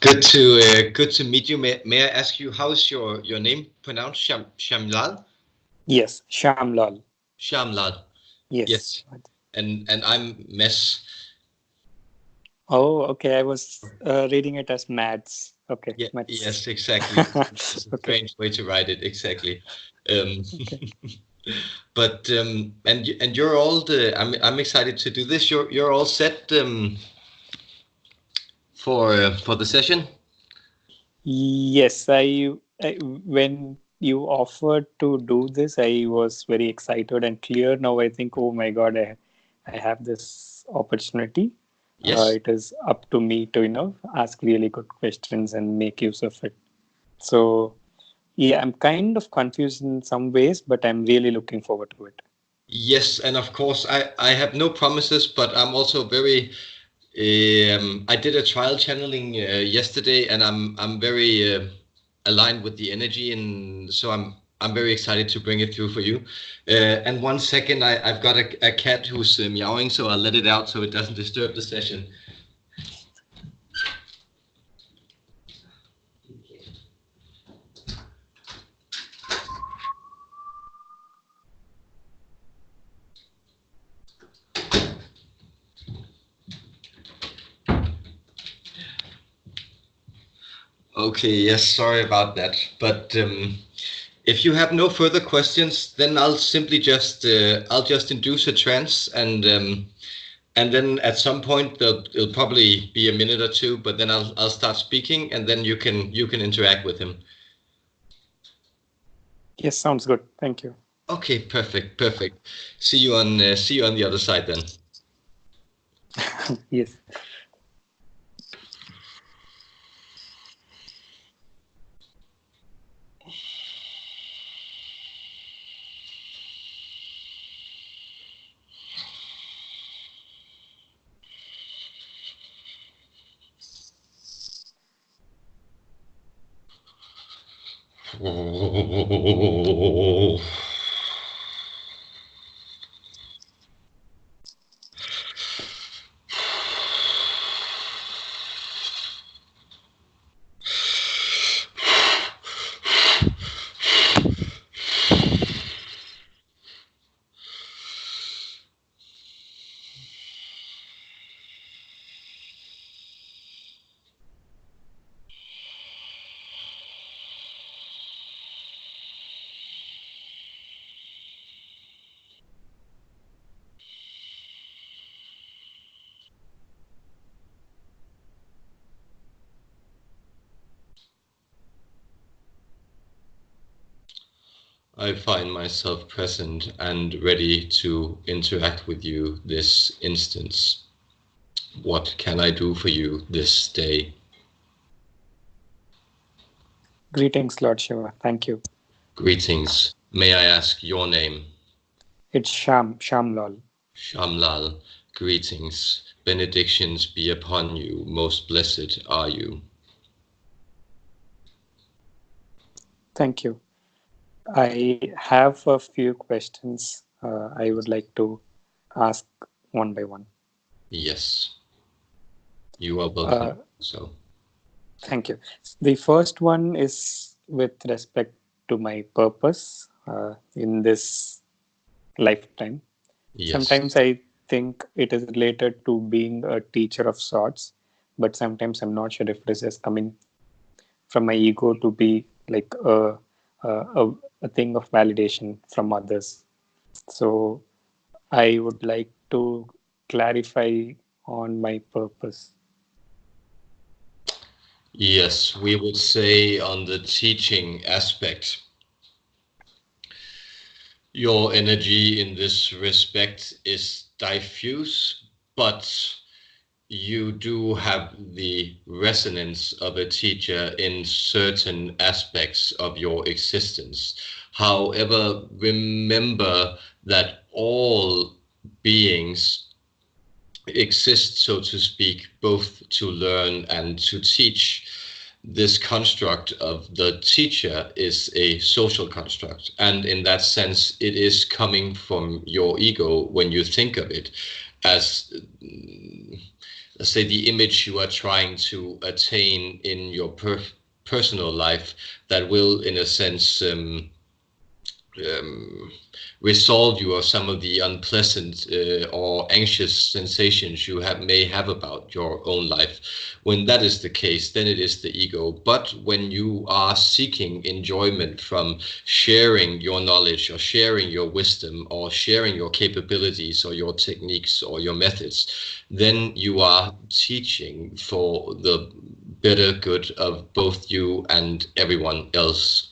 Good to meet you. May I ask you how's your name pronounced? Shamlal? Yes, Shyamlal. Shamlal. Yes. Yes. And I'm Mes. Oh, okay. I was reading it as Mads. Okay, Yeah, Mads. yes, exactly. It's a Okay. strange way to write it, exactly. Um, Okay. but and you're all the I'm excited to do this. You're all set for the session. Yes, I when you offered to do this, I was very excited and clear. Now I think, oh my God, I have this opportunity. Yes. It is up to me to, ask really good questions and make use of it. So yeah, I'm kind of confused in some ways, but I'm really looking forward to it. Yes, and of course I have no promises, but I'm also very I did a trial channeling yesterday, and I'm very aligned with the energy, and so I'm very excited to bring it through for you. And 1 second, I've got a cat who's meowing, so I'll let it out so it doesn't disturb the session. Okay, yes, sorry about that, but if you have no further questions, then I'll simply just I'll just induce a trance, and then at some point it'll probably be a minute or two, but then I'll start speaking, and then you can interact with him. Yes, sounds good. Thank you. Okay, perfect, perfect. See you on the other side then. Yes. I find myself present and ready to interact with you this instance. What can I do for you this day? Greetings, Lord Shiva. Thank you. Greetings. May I ask your name? It's Shamlal. Shamlal. Greetings. Benedictions be upon you. Most blessed are you. Thank you. I have a few questions I would like to ask one by one. Yes, you are Uh, welcome. So, Thank you. The first one is with respect to my purpose in this lifetime. yes. Sometimes I think it is related to being a teacher of sorts, but sometimes I'm not sure if this is coming from my ego to be like a thing of validation from others. So I would like to clarify on my purpose. Yes, we would say on the teaching aspect, your energy in this respect is diffuse, but you do have the resonance of a teacher in certain aspects of your existence. However, remember that all beings exist, so to speak, both to learn and to teach. This construct of the teacher is a social construct, and in that sense, it is coming from your ego when you think of it as let's say, the image you are trying to attain in your personal life, that will, in a sense, resolve you of some of the unpleasant or anxious sensations you may have about your own life. When that is the case, then it is the ego. But when you are seeking enjoyment from sharing your knowledge or sharing your wisdom or sharing your capabilities or your techniques or your methods, then you are teaching for the better good of both you and everyone else.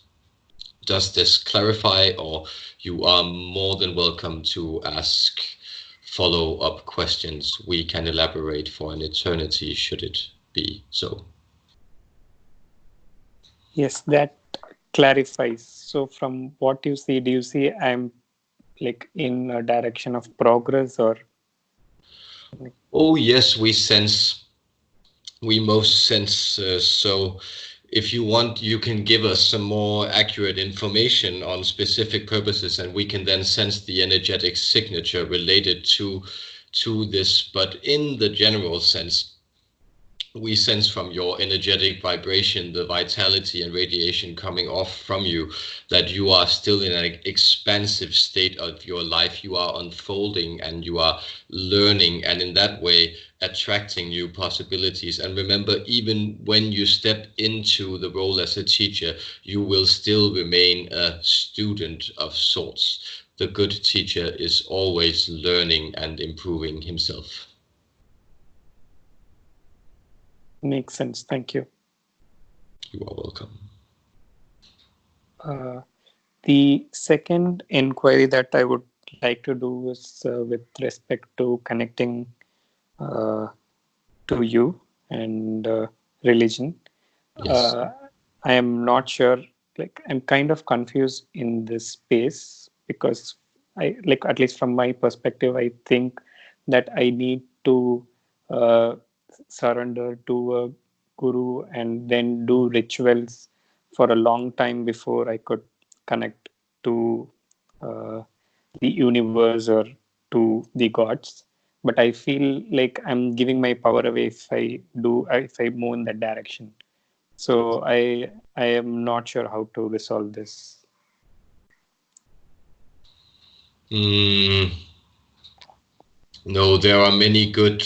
Does this clarify, or you are more than welcome to ask follow-up questions? We can elaborate for an eternity should it be so. Yes, that clarifies. So from what you see, do you see I'm like in a direction of progress, or? Oh yes, we most sense so. If you want, you can give us some more accurate information on specific purposes, and we can then sense the energetic signature related to this. But in the general sense, we sense from your energetic vibration, the vitality and radiation coming off from you, that you are still in an expansive state of your life. You are unfolding and you are learning, and in that way attracting new possibilities. And remember, even when you step into the role as a teacher, you will still remain a student of sorts. The good teacher is always learning and improving himself. Makes sense. Thank you. You are welcome. The second inquiry that I would like to do is with respect to connecting to you and religion. Yes. I am not sure, like I'm kind of confused in this space, because I, like, at least from my perspective, I think that I need to surrender to a guru and then do rituals for a long time before I could connect to uh, the universe or to the gods. But I feel like I'm giving my power away if I move in that direction. So I am not sure how to resolve this. Mm, no, there are many good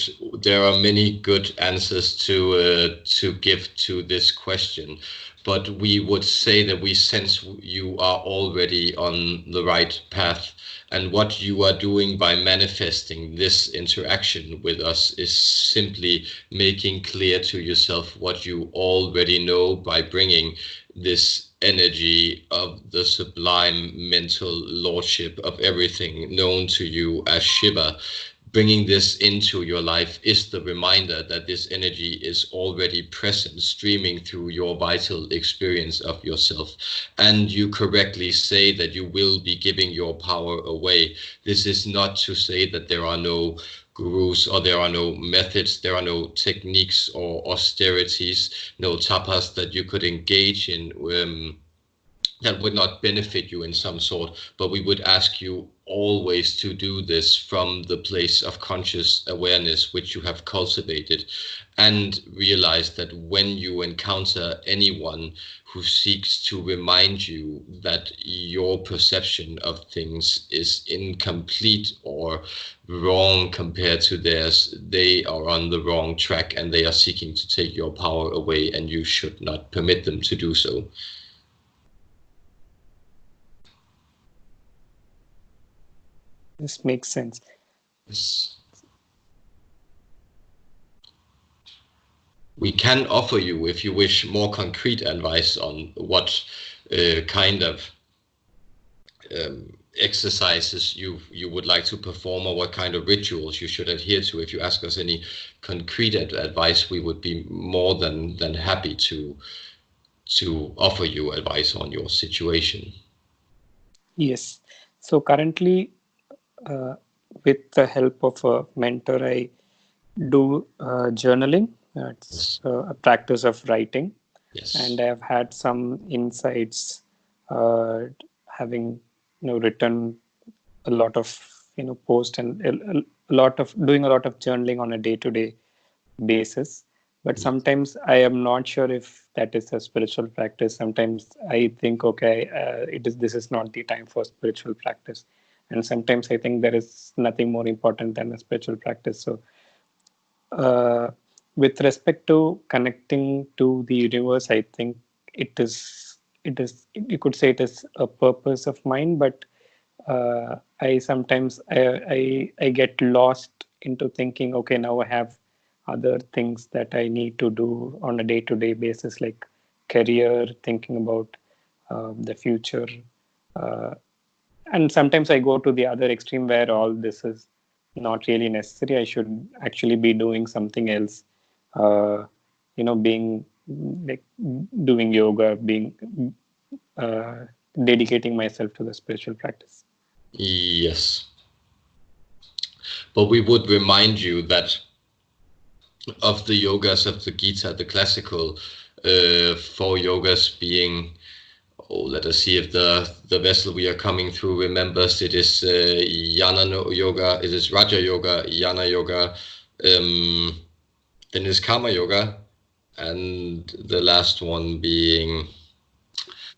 answers to give to this question, but we would say that we sense you are already on the right path, and what you are doing by manifesting this interaction with us is simply making clear to yourself what you already know by bringing this energy of the sublime mental lordship of everything known to you as Shiva. Bringing this into your life is the reminder that this energy is already present, streaming through your vital experience of yourself. And you correctly say that you will be giving your power away. This is not to say that there are no gurus, or there are no methods, there are no techniques or austerities, no tapas that you could engage in that would not benefit you in some sort, but we would ask you always to do this from the place of conscious awareness which you have cultivated, and realize that when you encounter anyone who seeks to remind you that your perception of things is incomplete or wrong compared to theirs, they are on the wrong track and they are seeking to take your power away, and you should not permit them to do so. This makes sense. Yes. We can offer you, if you wish, more concrete advice on what kind of exercises you would like to perform, or what kind of rituals you should adhere to. If you ask us any concrete advice, we would be more than happy to offer you advice on your situation. Yes. So currently, uh, with the help of a mentor, I do journaling. It's Yes. a practice of writing, Yes. and I have had some insights, uh, having written a lot of post and a lot of doing a lot of journaling on a day-to-day basis. But sometimes I am not sure if that is a spiritual practice. Sometimes I think, okay, this is not the time for spiritual practice, and sometimes I think there is nothing more important than a spiritual practice. So uh, with respect to connecting to the universe, I think it is you could say it is a purpose of mine, but I sometimes I get lost into thinking, okay, now I have other things that I need to do on a day-to-day basis, like career, thinking about the future, uh, and sometimes I go to the other extreme where all this is not really necessary. I should actually be doing something else, uh, being like doing yoga, being uh, dedicating myself to the spiritual practice. Yes. But we would remind you that of the yogas of the Gita, the classical four yogas being, oh, let us see if the vessel we are coming through remembers. It is Yoga, it is Raja Yoga, Jnana Yoga, then is Karma Yoga, and the last one being,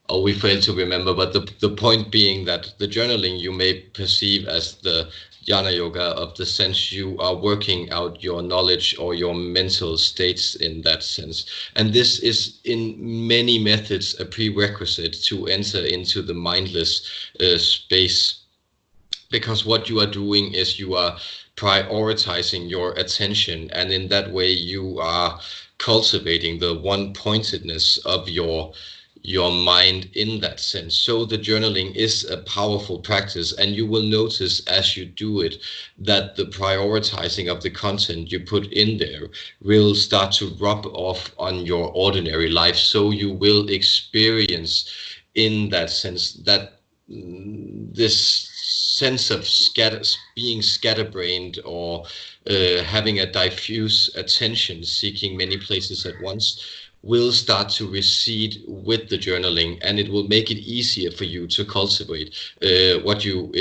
oh, we fail to remember, but the point being that the journaling you may perceive as the jnana yoga of the sense you are working out your knowledge or your mental states in that sense. And this is in many methods a prerequisite to enter into the mindless space, because what you are doing is you are prioritizing your attention, and in that way you are cultivating the one pointedness of your mind in that sense. So the journaling is a powerful practice, and you will notice as you do it that the prioritizing of the content you put in there will start to rub off on your ordinary life. So you will experience in that sense that this sense of being scatterbrained, or having a diffuse attention seeking many places at once, will start to recede with the journaling, and it will make it easier for you to cultivate what you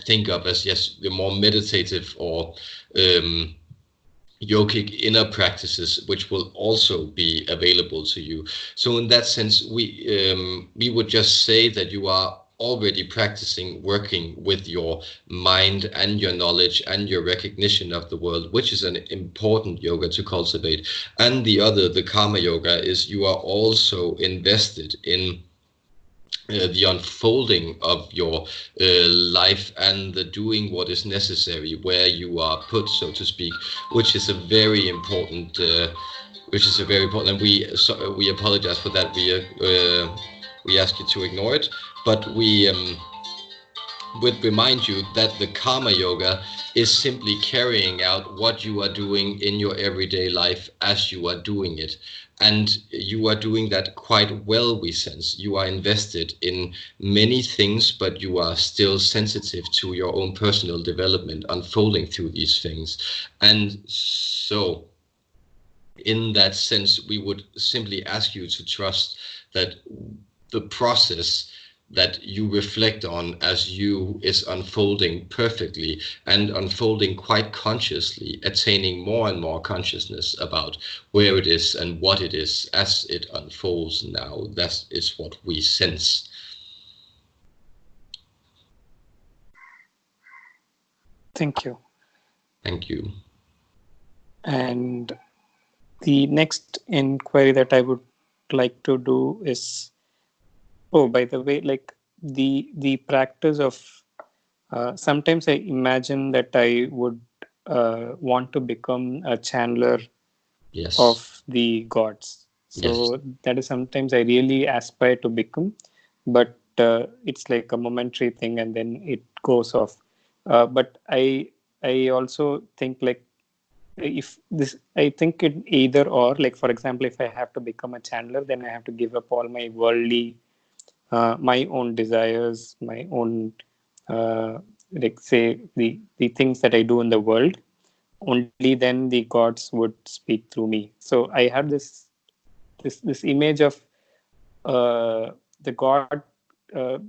think of as, yes, the more meditative or um, yogic inner practices, which will also be available to you. So in that sense, we would just say that you are already practicing working with your mind and your knowledge and your recognition of the world, which is an important yoga to cultivate. And the other, the karma yoga, is you are also invested in the unfolding of your life and the doing what is necessary where you are put, so to speak, which is a very important, and we apologize for that. We ask you to ignore it, but we would remind you that the karma yoga is simply carrying out what you are doing in your everyday life as you are doing it. And you are doing that quite well, we sense. You are invested in many things, but you are still sensitive to your own personal development unfolding through these things. And so, in that sense, we would simply ask you to trust that the process that you reflect on as you is unfolding perfectly and unfolding quite consciously, attaining more and more consciousness about where it is and what it is as it unfolds now. That is what we sense. Thank you. Thank you. And the next inquiry that I would like to do is, oh, by the way, like the practice of sometimes I imagine that I would want to become a channeler Yes. of the gods. Yes. So that is sometimes I really aspire to become, but it's like a momentary thing and then it goes off. But I also think like if this I think it either or, like for example, if I have to become a channeler, then I have to give up all my worldly my own desires, my own like say the things that I do in the world. Only then the gods would speak through me. So I have this image of the god, uh,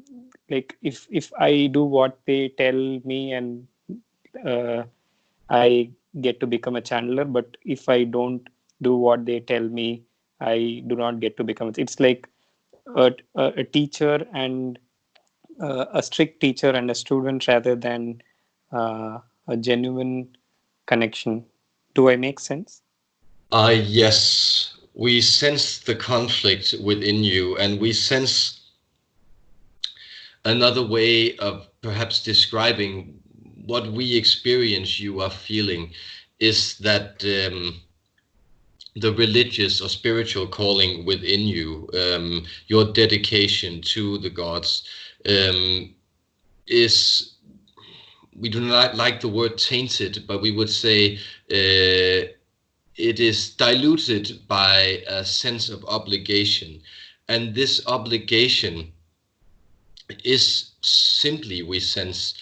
like if I do what they tell me and uh, I get to become a channeler, but if I don't do what they tell me, I do not get to become. It's like a teacher and a strict teacher and a student rather than a genuine connection. Do I make sense? Yes, we sense the conflict within you, and we sense another way of perhaps describing what we experience you are feeling is that the religious or spiritual calling within you, your dedication to the gods, is, we do not like the word tainted, but we would say it is diluted by a sense of obligation. And this obligation is simply, we sense,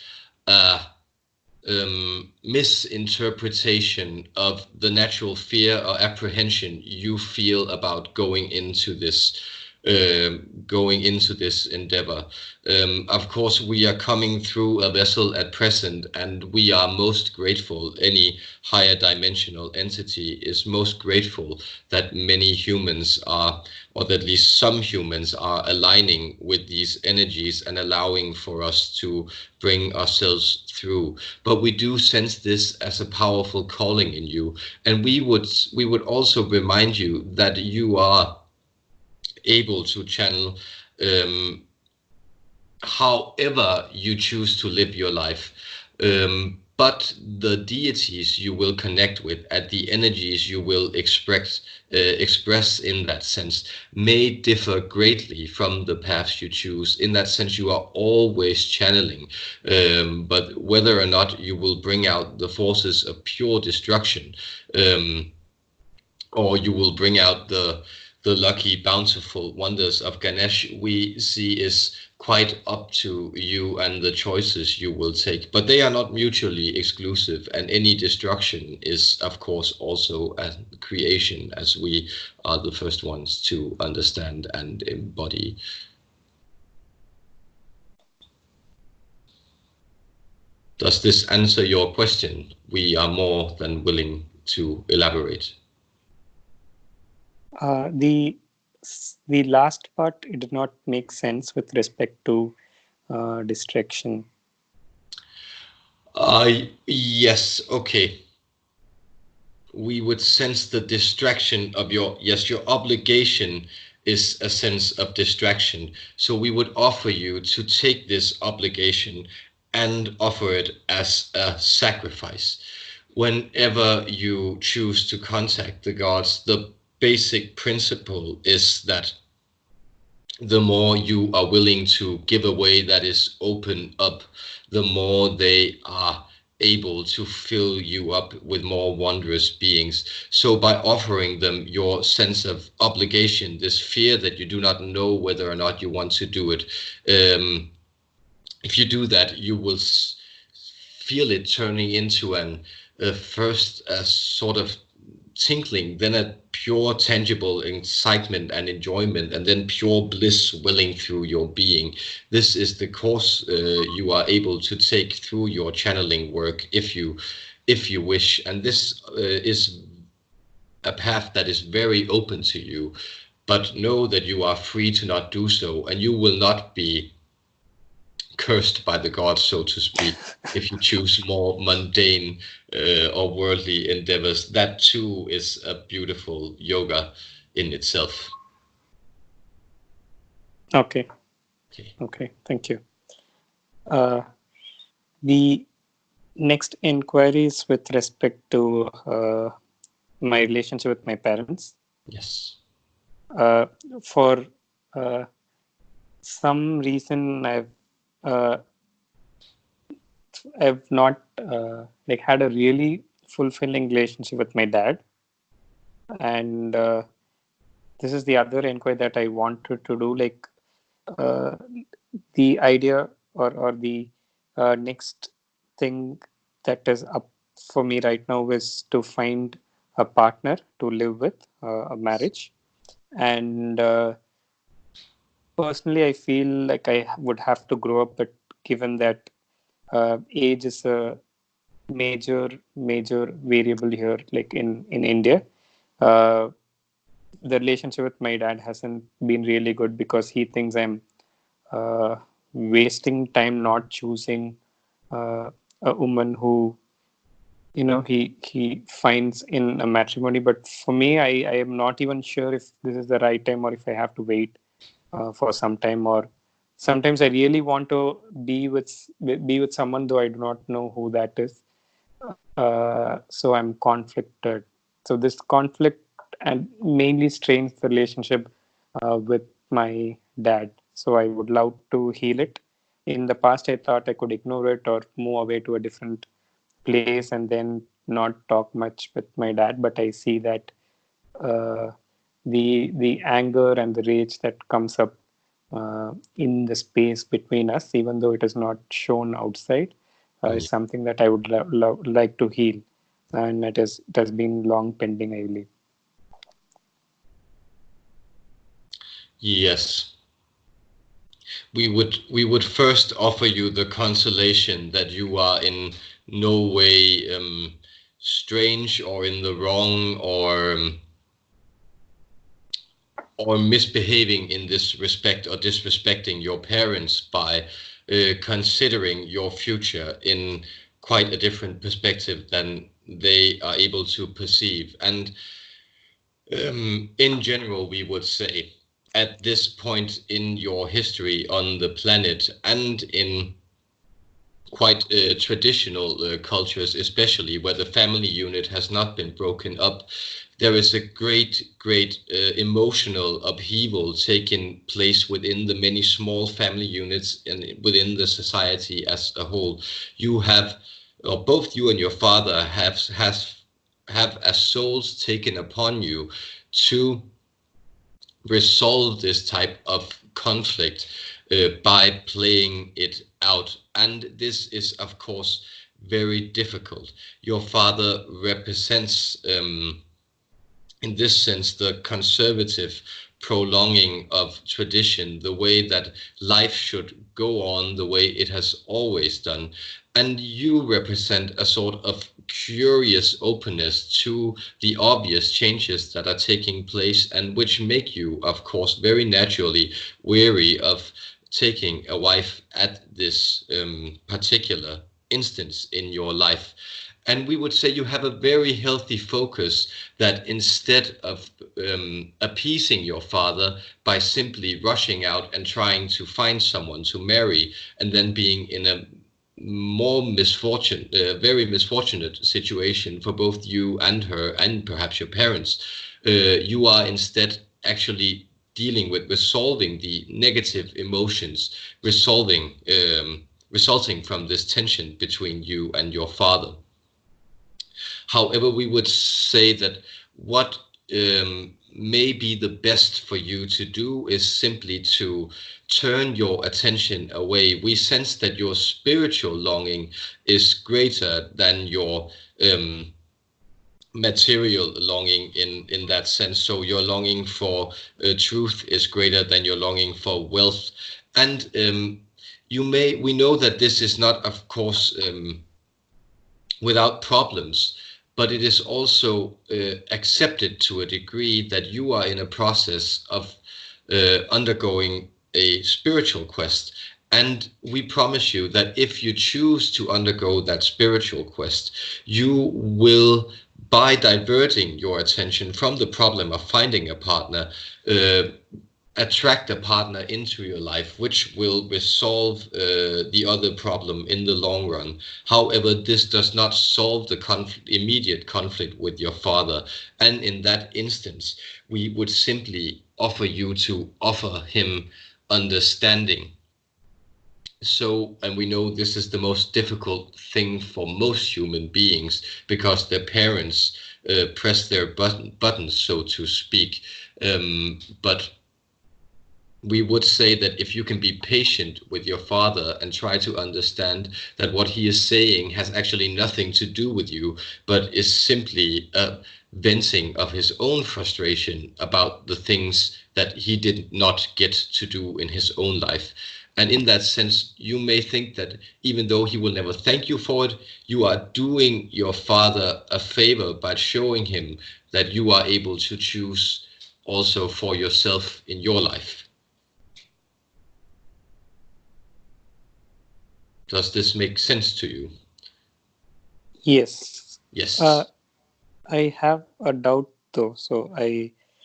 a misinterpretation of the natural fear or apprehension you feel about going into this endeavor. Of course, we are coming through a vessel at present, and we are most grateful. Any higher dimensional entity is most grateful that many humans are, or that at least some humans are, aligning with these energies and allowing for us to bring ourselves through. But we do sense this as a powerful calling in you, and we would also remind you that you are able to channel however you choose to live your life. But the deities you will connect with, and the energies you will express in that sense, may differ greatly from the paths you choose. In that sense, you are always channeling, but whether or not you will bring out the forces of pure destruction, or you will bring out the lucky, bountiful wonders of Ganesh, we see is quite up to you and the choices you will take. But they are not mutually exclusive, and any destruction is, of course, also a creation, as we are the first ones to understand and embody. Does this answer your question? We are more than willing to elaborate. The last part, it did not make sense with respect to distraction. Yes, okay. We would sense the distraction of your, yes, your obligation is a sense of distraction. So we would offer you to take this obligation and offer it as a sacrifice. Whenever you choose to contact the gods, the basic principle is that the more you are willing to give away that is open up, the more they are able to fill you up with more wondrous beings. So by offering them your sense of obligation, this fear that you do not know whether or not you want to do it, if you do that, you will feel it turning into first a sort of tinkling, then a pure tangible excitement and enjoyment, and then pure bliss welling through your being. This is the course you are able to take through your channeling work if you wish, and this is a path that is very open to you. But know that you are free to not do so, and you will not be cursed by the gods, so to speak, if you choose more mundane or worldly endeavors. That too is a beautiful yoga in itself. Okay. Thank you. The next inquiry is with respect to my relationship with my parents. Yes. For some reason, I've not like had a really fulfilling relationship with my dad, and this is the other inquiry that I wanted to do. Like the idea or the next thing that is up for me right now is to find a partner to live with, a marriage, and personally, I feel like I would have to grow up, but given that age is a major variable here, like in India. Uh, the relationship with my dad hasn't been really good because he thinks I'm uh, wasting time not choosing a woman who he finds in a matrimony. But for me, I am not even sure if this is the right time or if I have to wait for some time. Or sometimes I really want to be with someone, though I do not know who that is. So I'm conflicted. So this conflict and mainly strains the relationship with my dad. So I would love to heal it. In the past, I thought I could ignore it or move away to a different place and then not talk much with my dad. But I see that uh, the anger and the rage that comes up in the space between us, even though it is not shown outside, is something that I would like to heal, and it has been long pending, I believe. Yes. We would first offer you the consolation that you are in no way strange or in the wrong or misbehaving in this respect or disrespecting your parents by considering your future in quite a different perspective than they are able to perceive. And in general, we would say at this point in your history on the planet and in quite traditional cultures, especially where the family unit has not been broken up, there is a great emotional upheaval taking place within the many small family units and within the society as a whole. You have, or both you and your father have as souls taken upon you to resolve this type of conflict by playing it out. And this is, of course, very difficult. Your father represents, in this sense, the conservative prolonging of tradition, the way that life should go on, the way it has always done. And you represent a sort of curious openness to the obvious changes that are taking place and which make you, of course, very naturally wary of taking a wife at this particular instance in your life. And we would say you have a very healthy focus that instead of appeasing your father by simply rushing out and trying to find someone to marry and then being in a very misfortunate situation for both you and her and perhaps your parents, you are instead actually dealing with resolving the negative emotions, resulting from this tension between you and your father. However, we would say that what may be the best for you to do is simply to turn your attention away. We sense that your spiritual longing is greater than your material longing in that sense. So your longing for truth is greater than your longing for wealth. And we know that this is not, of course, without problems, but it is also accepted to a degree that you are in a process of undergoing a spiritual quest. And we promise you that if you choose to undergo that spiritual quest, you will, by diverting your attention from the problem of finding a partner, attract a partner into your life, which will resolve the other problem in the long run. However, this does not solve the immediate conflict with your father. And in that instance, we would simply offer you to offer him understanding. So, and we know this is the most difficult thing for most human beings because their parents press their buttons, so to speak. But we would say that if you can be patient with your father and try to understand that what he is saying has actually nothing to do with you, but is simply a venting of his own frustration about the things that he did not get to do in his own life, And in that sense, you may think that even though he will never thank you for it, you are doing your father a favor by showing him that you are able to choose also for yourself in your life. Does this make sense to you? Yes. Yes. I have a doubt though. So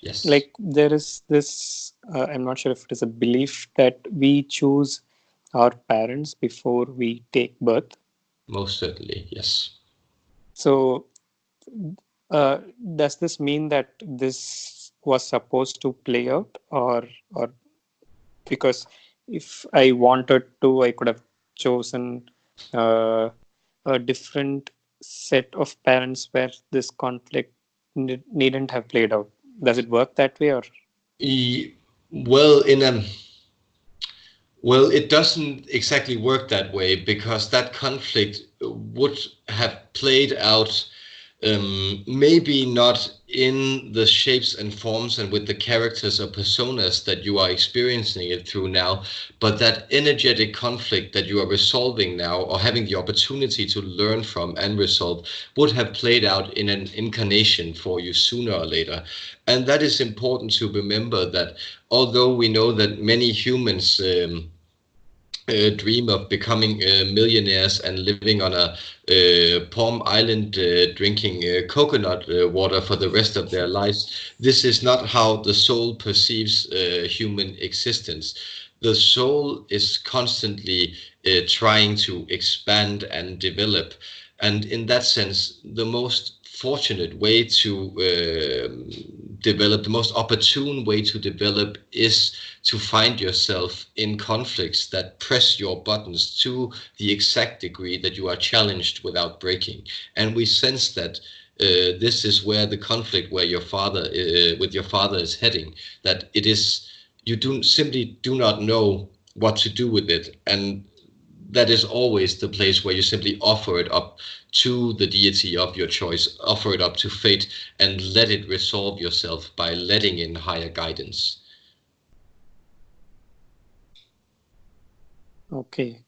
Yes. there is this, I'm not sure if it is a belief that we choose our parents before we take birth. Most certainly. Yes. So, uh, does this mean that this was supposed to play out, or because if I wanted to, I could have chosen uh, a different set of parents where this conflict needn't have played out. Does it work that way, or? Well, it doesn't exactly work that way, because that conflict would have played out, maybe not in the shapes and forms and with the characters or personas that you are experiencing it through now, but that energetic conflict that you are resolving now or having the opportunity to learn from and resolve would have played out in an incarnation for you sooner or later. And that is important to remember, that although we know that many humans dream of becoming millionaires and living on a Palm Island, drinking coconut water for the rest of their lives. This is not how the soul perceives human existence. The soul is constantly trying to expand and develop. And in that sense, the most fortunate way to develop, the most opportune way to develop, is to find yourself in conflicts that press your buttons to the exact degree that you are challenged without breaking. And we sense that this is where the conflict where your father with your father is heading, that it is, you do simply do not know what to do with it. And that is always the place where you simply offer it up to the deity of your choice, offer it up to fate, and let it resolve yourself by letting in higher guidance. Okay.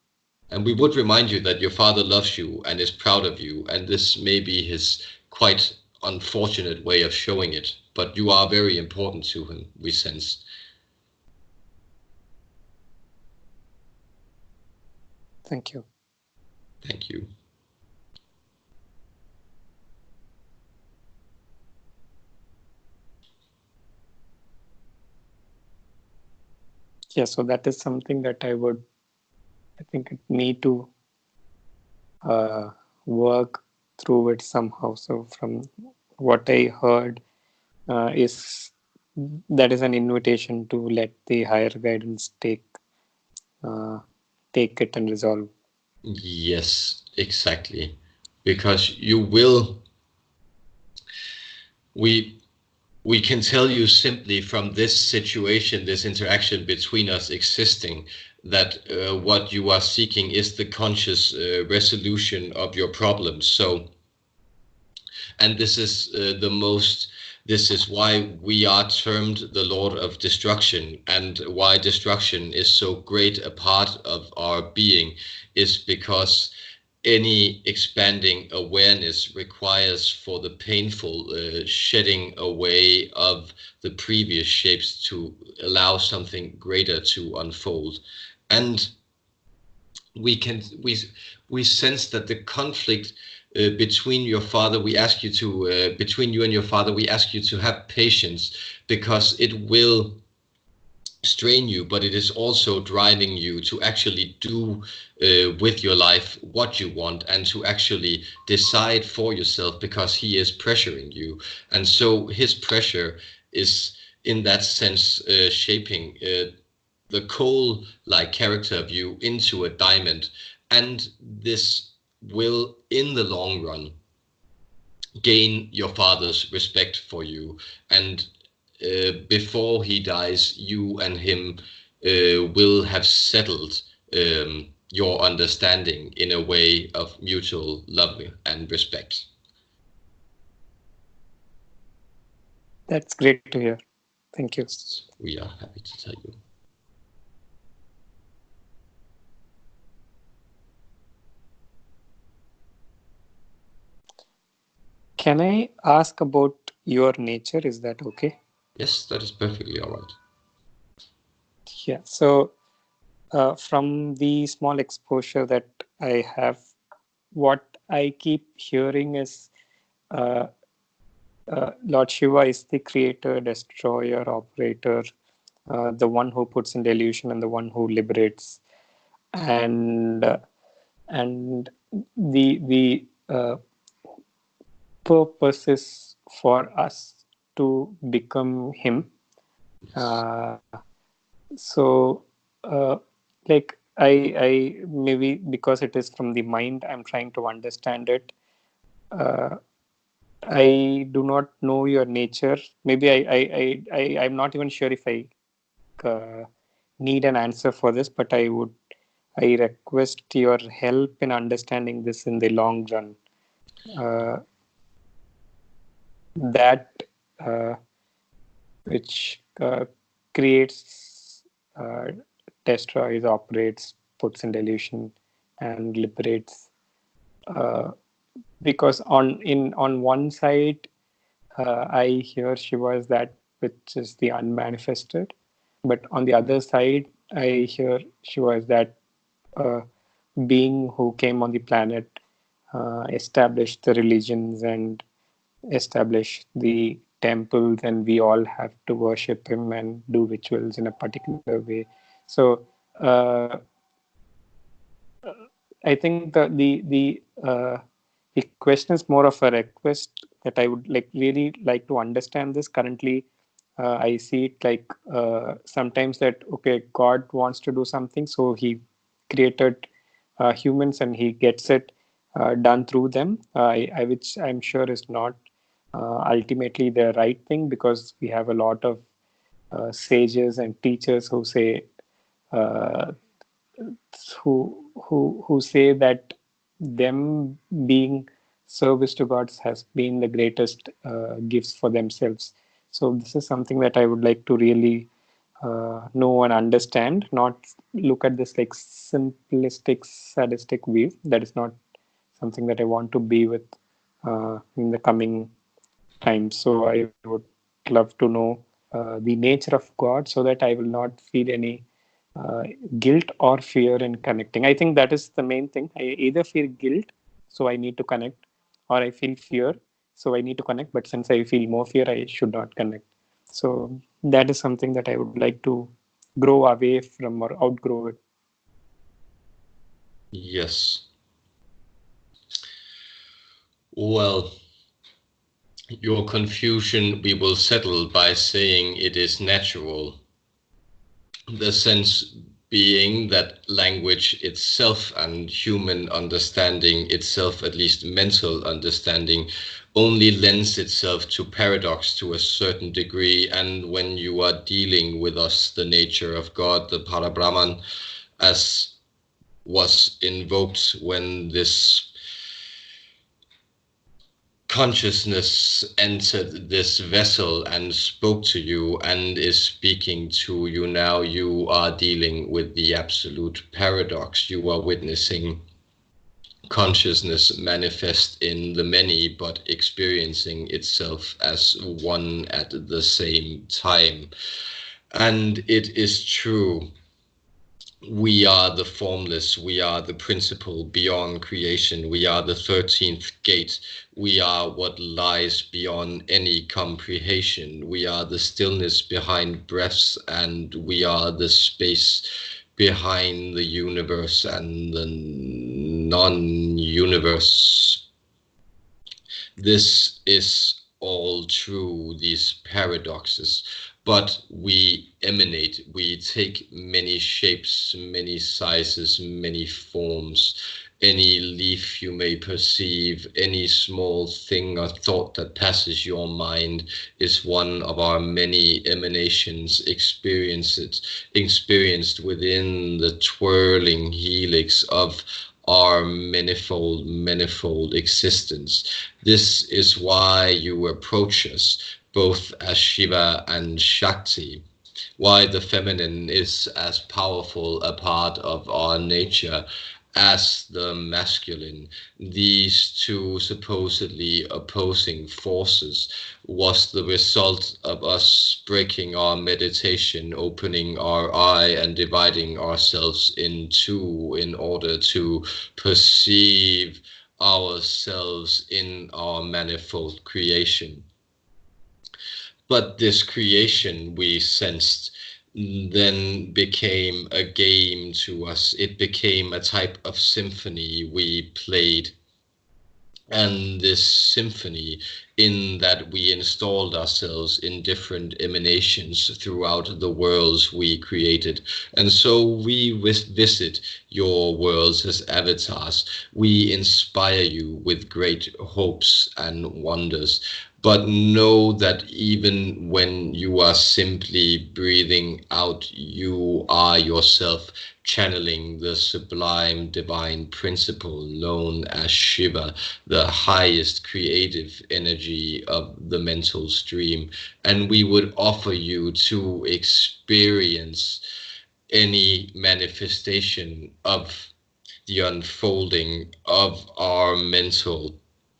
And we would remind you that your father loves you and is proud of you, and this may be his quite unfortunate way of showing it, but you are very important to him, we sense. Thank you. Thank you. Yeah, so that is something that I think, need to work through it somehow. So from what I heard, is that is an invitation to let the higher guidance uh, take it and resolve. Yes, exactly. Because you will, we we can tell you simply from this situation, this interaction between us existing, that what you are seeking is the conscious resolution of your problems. So, and this is this is why we are termed the Lord of Destruction, and why destruction is so great a part of our being, is because any expanding awareness requires for the painful shedding away of the previous shapes to allow something greater to unfold. And we can we sense that the conflict between your father, we ask you to between you and your father, we ask you to have patience, because it will strain you, but it is also driving you to actually do with your life what you want, and to actually decide for yourself, because he is pressuring you. And so his pressure is in that sense shaping the coal like character of you into a diamond. And this will in the long run gain your father's respect for you. And before he dies, you and him will have settled your understanding in a way of mutual love and respect. That's great to hear. Thank you. We are happy to tell you. Can I ask about your nature? Is that okay? Yes, that is perfectly all right. Yeah. So, from the small exposure that I have, what I keep hearing is uh, Lord Shiva is the creator, destroyer, operator, the one who puts in delusion and the one who liberates. And and the purpose is for us to become Him. Yes. Uh, so, I maybe because it is from the mind, I'm trying to understand it. Uh, I do not know your nature. Maybe I'm not even sure if I uh, need an answer for this, but I request your help in understanding this in the long run. Uh, that uh, which creates, uh, destroys, operates, puts in delusion, and liberates. Uh, because on one side, I hear Shiva as that which is the unmanifested, but on the other side, I hear Shiva as that uh, being who came on the planet, established the religions and established the temples, and we all have to worship him and do rituals in a particular way. So I think the question is more of a request that I would like really like to understand this. Currently, I see it like sometimes that okay, God wants to do something, so He created humans and He gets it done through them. Which I'm sure is not ultimately the right thing, because we have a lot of sages and teachers who say uh, who say that them being service to gods has been the greatest gifts for themselves. So this is something that I would like to really know and understand, not look at this like simplistic sadistic view. That is not something that I want to be with in the coming time. So I would love to know the nature of God, so that I will not feel any uh, guilt or fear in connecting. I think that is the main thing. I either feel guilt, so I need to connect, or I feel fear, so I need to connect. But since I feel more fear, I should not connect. So that is something that I would like to grow away from or outgrow it. Yes. Well, your confusion we will settle by saying it is natural. The sense being that language itself and human understanding itself, at least mental understanding, only lends itself to paradox to a certain degree. And when you are dealing with us, the nature of God, the Parabrahman, as was invoked when this consciousness entered this vessel and spoke to you and is speaking to you now, you are dealing with the absolute paradox. You are witnessing consciousness manifest in the many, but experiencing itself as one at the same time. And it is true, we are the formless, we are the principle beyond creation, we are the 13th gate, we are what lies beyond any comprehension, we are the stillness behind breaths, and we are the space behind the universe and the non-universe. This is all true, these paradoxes, but we emanate, we take many shapes, many sizes, many forms. Any leaf you may perceive, any small thing or thought that passes your mind is one of our many emanations experienced within the twirling helix of our manifold existence. This is why you approach us both as Shiva and Shakti, why the feminine is as powerful a part of our nature as the masculine. These two supposedly opposing forces was the result of us breaking our meditation, opening our eye and dividing ourselves in two in order to perceive ourselves in our manifold creation. But this creation we sensed then became a game to us. It became a type of symphony we played. And this symphony, in that we installed ourselves in different emanations throughout the worlds we created. And so we visit your worlds as avatars. We inspire you with great hopes and wonders. But know that even when you are simply breathing out, you are yourself channeling the sublime divine principle known as Shiva, the highest creative energy of the mental stream. And we would offer you to experience any manifestation of the unfolding of our mental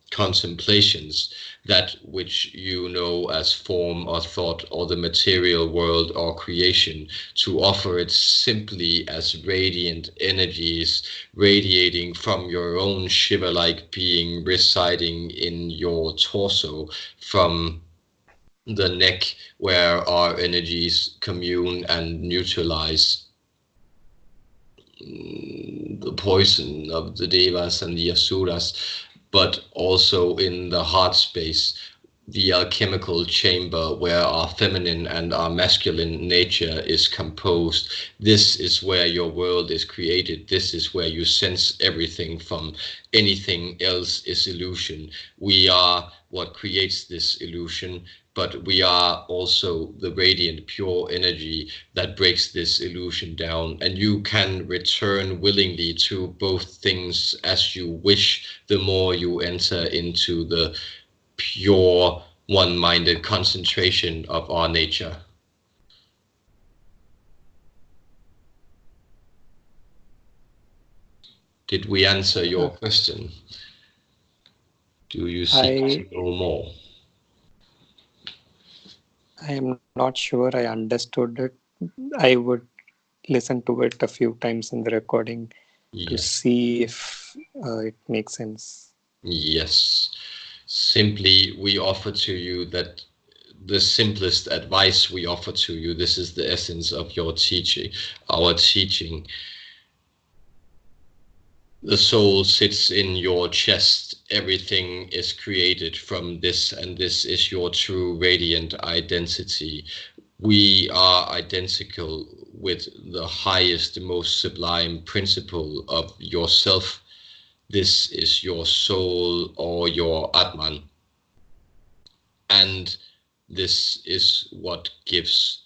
contemplations, that which you know as form or thought or the material world or creation, to offer it simply as radiant energies radiating from your own Shiva-like being residing in your torso, from the neck where our energies commune and neutralize the poison of the devas and the asuras, but also in the heart space, the alchemical chamber where our feminine and our masculine nature is composed. This is where your world is created. This is where you sense everything from anything else is illusion. We are what creates this illusion, but we are also the radiant, pure energy that breaks this illusion down. And you can return willingly to both things as you wish, the more you enter into the pure, one-minded concentration of our nature. Did we answer your question? Do you seek to know more? I am not sure I understood it. I would listen to it a few times in the recording to see if it makes sense. Yes. Simply, we offer to you that the simplest advice we offer to you, this is the essence of your teaching, our teaching. The soul sits in your chest. Everything is created from this, and this is your true radiant identity. We are identical with the highest, most sublime principle of yourself. This is your soul or your Atman. And this is what gives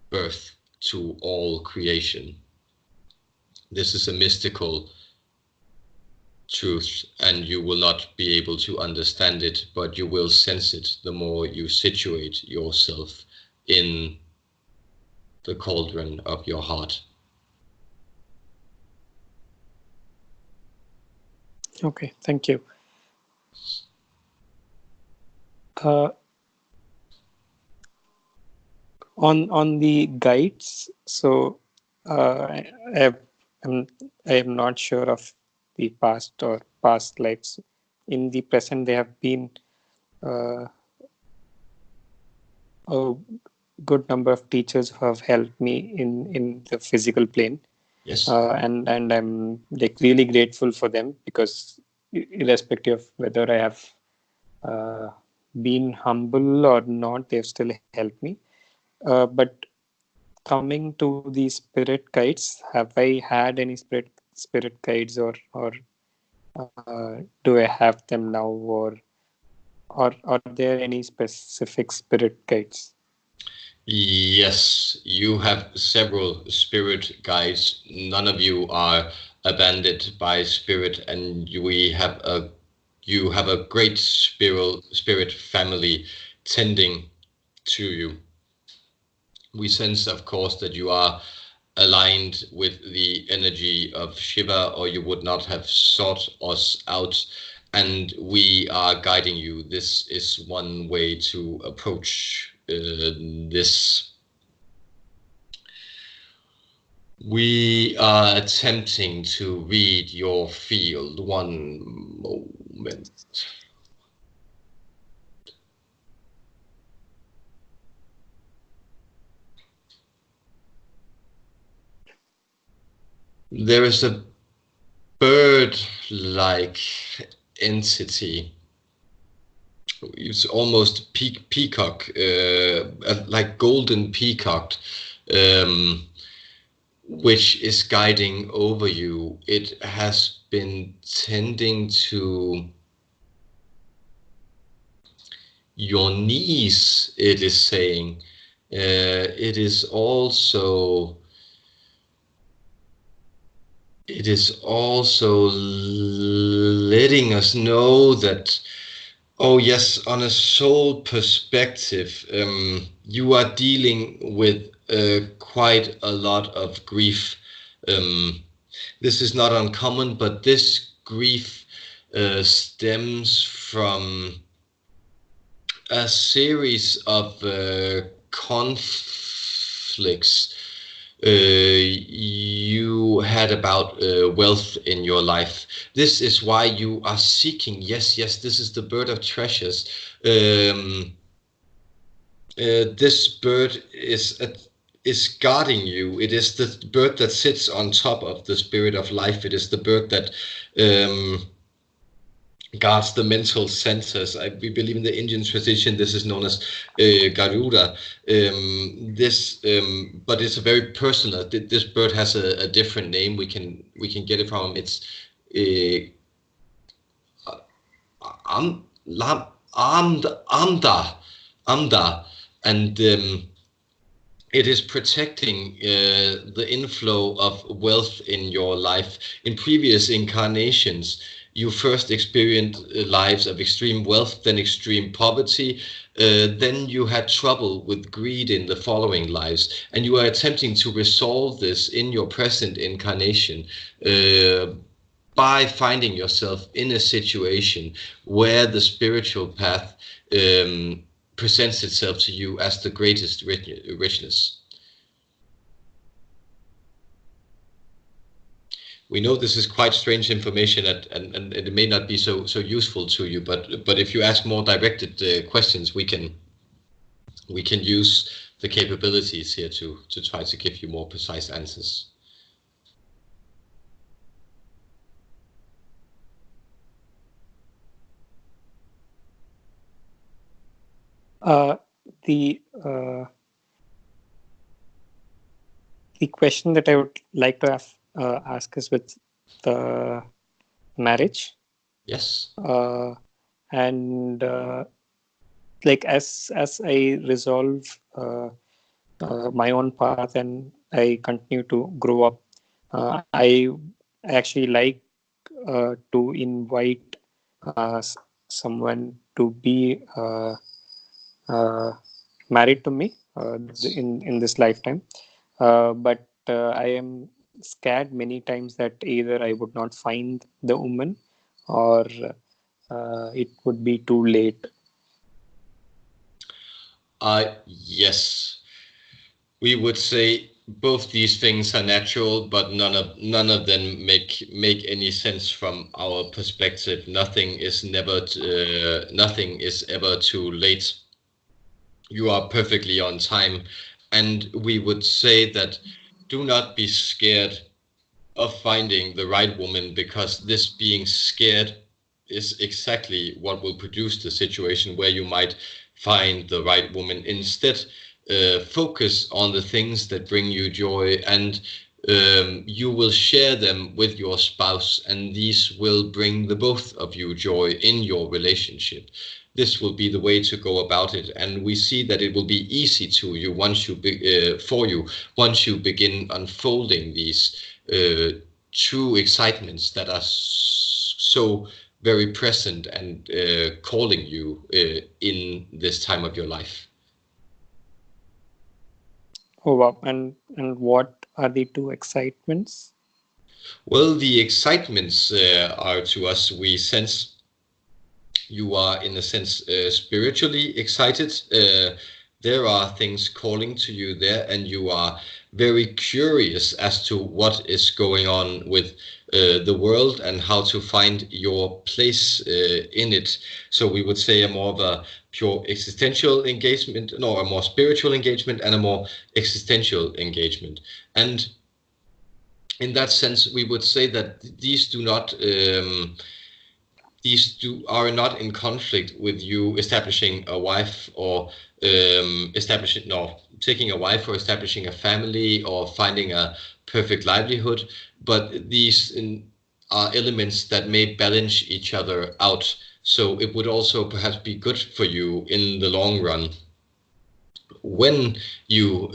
birth to all creation. This is a mystical truth, and you will not be able to understand it, but you will sense it the more you situate yourself in the cauldron of your heart. Okay, thank you. On the guides, so I am not sure of the past lives. In the present, they have been a good number of teachers who have helped me in the physical plane. Yes. And I'm like really grateful for them, because irrespective of whether I have been humble or not, they've still helped me. But coming to the spirit guides, have I had any spirit guides, or do I have them now, or are there any specific spirit guides? Yes, you have several spirit guides. None of you are abandoned by spirit, and you have a great spirit family tending to you. We sense, of course, that you are aligned with the energy of Shiva, or you would not have sought us out, and we are guiding you. This is one way to approach this. We are attempting to read your field. One moment. There is a bird-like entity. It's almost peacock, like golden peacock, which is guiding over you. It has been tending to your knees, it is saying. It is also letting us know that, oh yes, on a soul perspective, you are dealing with quite a lot of grief. This is not uncommon, but this grief stems from a series of conflicts you had about wealth in your life. This is why you are seeking. Yes, this is the bird of treasures. This bird is guarding you. It is the bird that sits on top of the spirit of life. It is the bird that guards the mental centers. We believe in the Indian tradition. This is known as Garuda. But it's a very personal. This bird has a different name. We can get it from him. It's Amda, and it is protecting the inflow of wealth in your life. In previous incarnations, you first experienced lives of extreme wealth, then extreme poverty. Then you had trouble with greed in the following lives, and you are attempting to resolve this in your present incarnation by finding yourself in a situation where the spiritual path presents itself to you as the greatest richness. We know this is quite strange information, and it may not be so useful to you, but if you ask more directed questions, we can use the capabilities here to try to give you more precise answers. The question that I would like to ask is with the marriage. Yes. And like as I resolve my own path and I continue to grow up, I actually like to invite someone to be married to me in this lifetime. But I am scared many times that either I would not find the woman or it would be too late. Yes. We would say both these things are natural, but none of them make any sense from our perspective. Nothing is ever too late. You are perfectly on time, and we would say that do not be scared of finding the right woman, because this being scared is exactly what will produce the situation where you might find the right woman. Instead, focus on the things that bring you joy, and you will share them with your spouse, and these will bring the both of you joy in your relationship. This will be the way to go about it, and we see that it will be easy to you once you once you begin unfolding these true excitements that are so very present and calling you in this time of your life. Oh wow! And what are the two excitements? Well, the excitements are to us, we sense you are in a sense spiritually excited. There are things calling to you there, and you are very curious as to what is going on with the world and how to find your place in it. So we would say a more of a pure existential engagement, no, a more spiritual engagement and a more existential engagement. And in that sense, we would say that these two are not in conflict with you establishing a wife or establishing no taking a wife or establishing a family or finding a perfect livelihood, but these are elements that may balance each other out. So it would also perhaps be good for you in the long run when you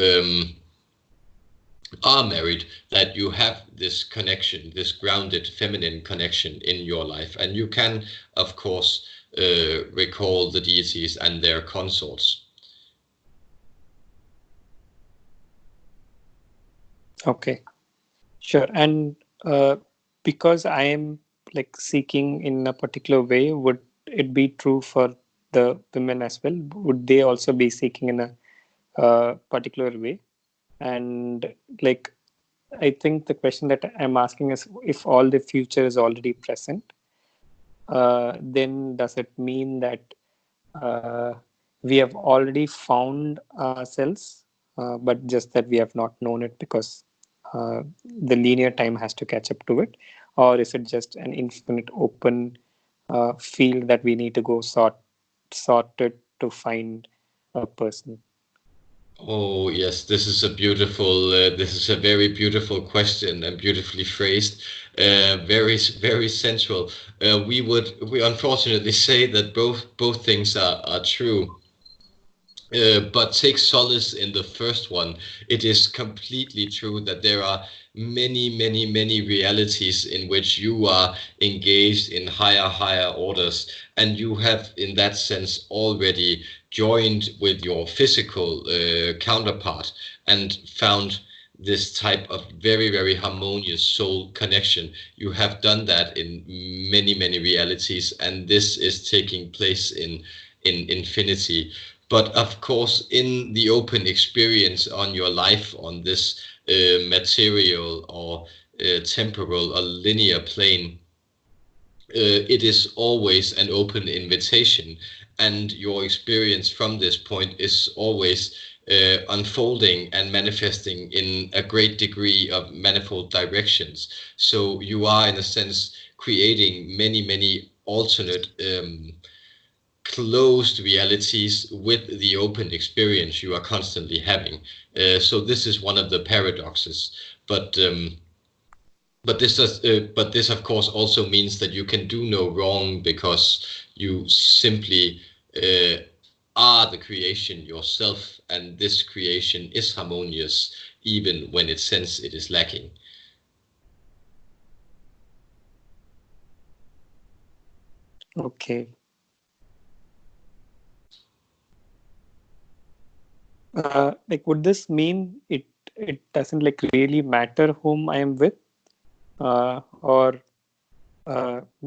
are married, that you have this connection, this grounded feminine connection in your life. And you can, of course, recall the deities and their consorts. Okay, sure. And because I am like seeking in a particular way, would it be true for the women as well? Would they also be seeking in a particular way? And like, I think the question that I'm asking is, if all the future is already present, then does it mean that uh, we have already found ourselves, but just that we have not known it because the linear time has to catch up to it? Or is it just an infinite open field that we need to go sort it to find a person? Oh yes, this is a very beautiful question and beautifully phrased. Very central. We unfortunately say that both things are true. But take solace in the first one. It is completely true that there are many realities in which you are engaged in higher orders, and you have, in that sense, already joined with your physical counterpart and found this type of very harmonious soul connection. You have done that in many realities, and this is taking place in infinity. But of course, in the open experience on your life on this material or temporal or linear plane, it is always an open invitation, and your experience from this point is always unfolding and manifesting in a great degree of manifold directions. So you are, in a sense, creating many alternate closed realities with the open experience you are constantly having. So this is one of the paradoxes. But but this of course also means that you can do no wrong, because you simply are the creation yourself, and this creation is harmonious even when it senses it is lacking. Okay. Like, would this mean it doesn't like really matter whom I am with, or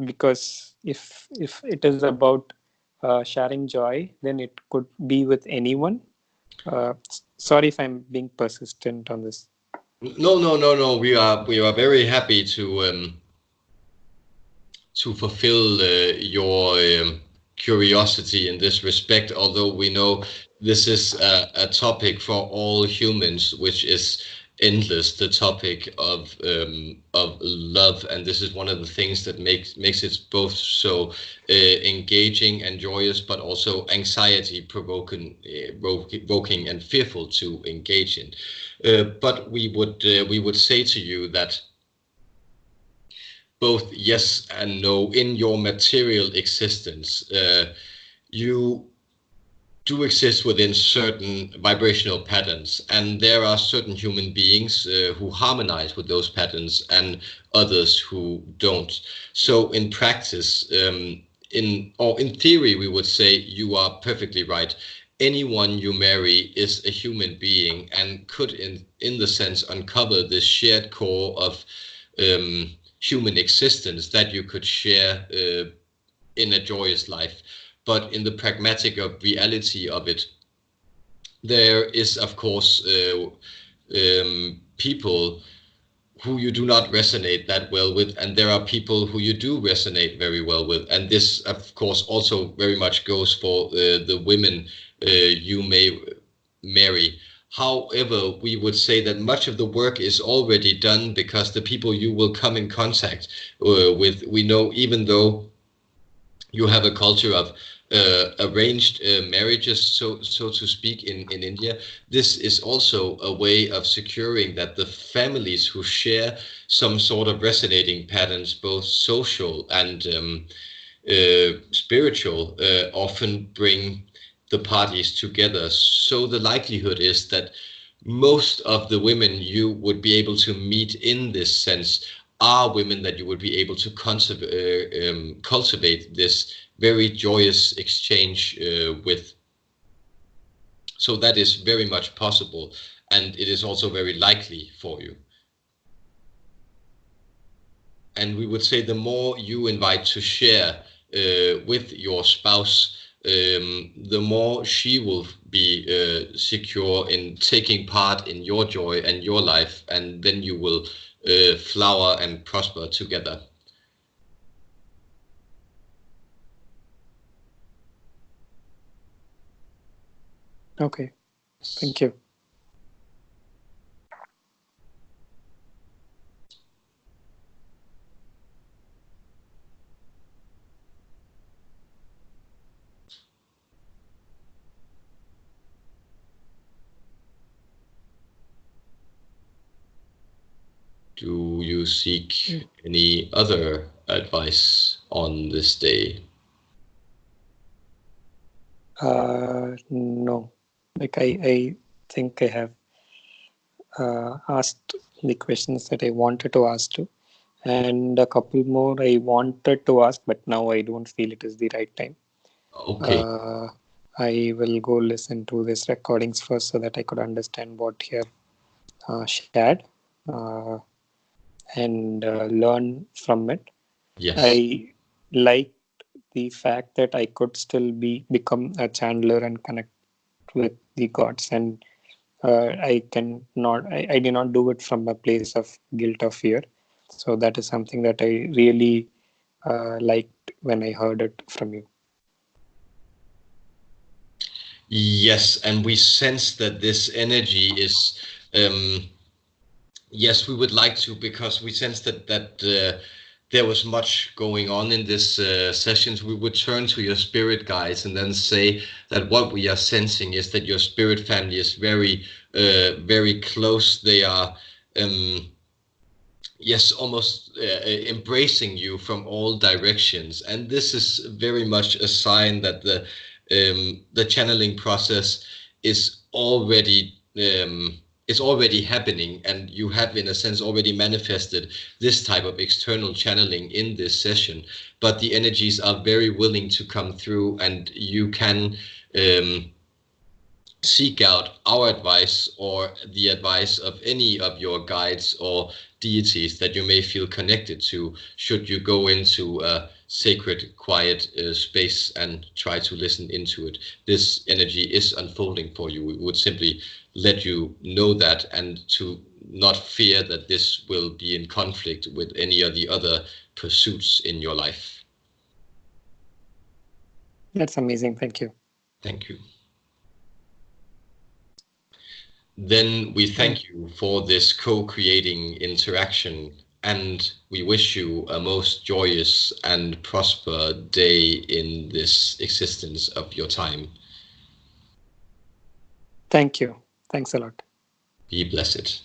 because if it is about sharing joy, then it could be with anyone? Sorry if I'm being persistent on this. No. We are very happy to fulfill your curiosity in this respect, although we know this is a topic for all humans, which is endless, the topic of love. And this is one of the things that makes it both so engaging and joyous, but also anxiety provoking and fearful to engage in. But we would say to you that both yes and no. In your material existence, you do exist within certain vibrational patterns, and there are certain human beings who harmonize with those patterns and others who don't. So in practice, in theory, we would say you are perfectly right. anyone you marry is a human being and could, in the sense, uncover this shared core of human existence that you could share in a joyous life. But in the pragmatic of reality of it, there is, of course, people who you do not resonate that well with, and there are people who you do resonate very well with. And this, of course, also very much goes for the women you may marry. However, we would say that much of the work is already done, because the people you will come in contact with, we know, even though you have a culture of arranged marriages, so to speak, in India. This is also a way of securing that the families who share some sort of resonating patterns, both social and spiritual, often bring the parties together. So the likelihood is that most of the women you would be able to meet in this sense are women that you would be able to cultivate this very joyous exchange with. So that is very much possible, and it is also very likely for you. And we would say the more you invite to share with your spouse, the more she will be secure in taking part in your joy and your life, and then you will flower and prosper together. Okay, thank you. Do you seek any other advice on this day? No, like I think I have asked the questions that I wanted to ask to, and a couple more I wanted to ask, but now I don't feel it is the right time. Okay. I will go listen to these recordings first so that I could understand what you have shared and learn from it. Yes. I liked the fact that I could still become a channeler and connect with the gods, and I did not do it from a place of guilt or fear. So that is something that I really liked when I heard it from you. Yes, and we sense that this energy is, yes, we would like to, because we sense that there was much going on in this sessions. We would turn to your spirit guides and then say that what we are sensing is that your spirit family is very, very close. They are, yes, almost embracing you from all directions, and this is very much a sign that the channeling process is already happening, and you have, in a sense, already manifested this type of external channeling in this session. But the energies are very willing to come through, and you can seek out our advice or the advice of any of your guides or deities that you may feel connected to, should you go into a sacred, quiet space and try to listen into it. This energy is unfolding for you. We would simply let you know that, and to not fear that this will be in conflict with any of the other pursuits in your life. That's amazing. Thank you. Thank you. Then we thank you for this co-creating interaction, and we wish you a most joyous and prosper day in this existence of your time. Thank you. Thanks a lot. Be blessed.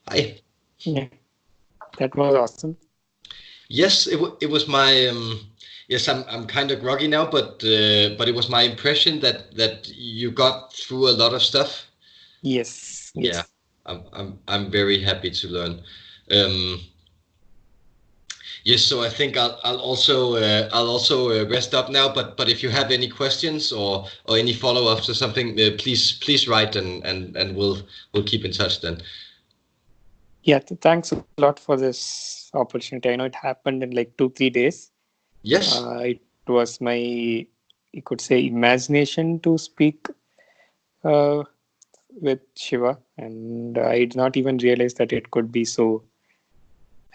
Hi. Yeah, that was awesome. Yes, it was my Yes, I'm kind of groggy now, but it was my impression that you got through a lot of stuff. Yes, Yeah, yes. I'm very happy to learn. Um, yes, so I think I'll also rest up now. But if you have any questions or any follow-ups or something, please write and we'll keep in touch then. Yeah, thanks a lot for this opportunity. I know it happened in like 2, 3 days. Yes. It was my, you could say, imagination to speak uh, with Shiva, and I did not even realize that it could be so,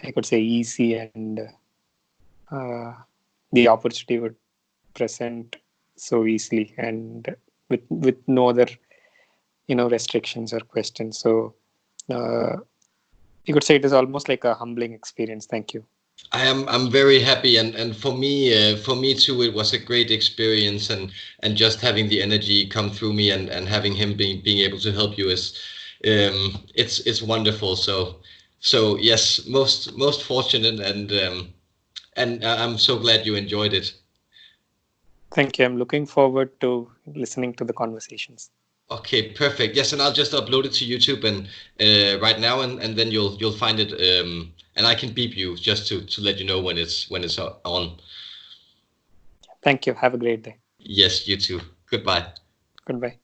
I could say, easy, and uh, the opportunity would present so easily and with no other restrictions or questions. So uh, you could say it is almost like a humbling experience. Thank you. I'm very happy and for me too it was a great experience and just having the energy come through me and having him being able to help you is it's wonderful so yes most fortunate and I'm so glad you enjoyed it. Thank you. I'm looking forward to listening to the conversations. Okay, perfect. Yes, and I'll just upload it to YouTube and right now and then you'll find it and I can beep you just to let you know when it's on. Thank you. Have a great day. Yes, you too. Goodbye. Goodbye.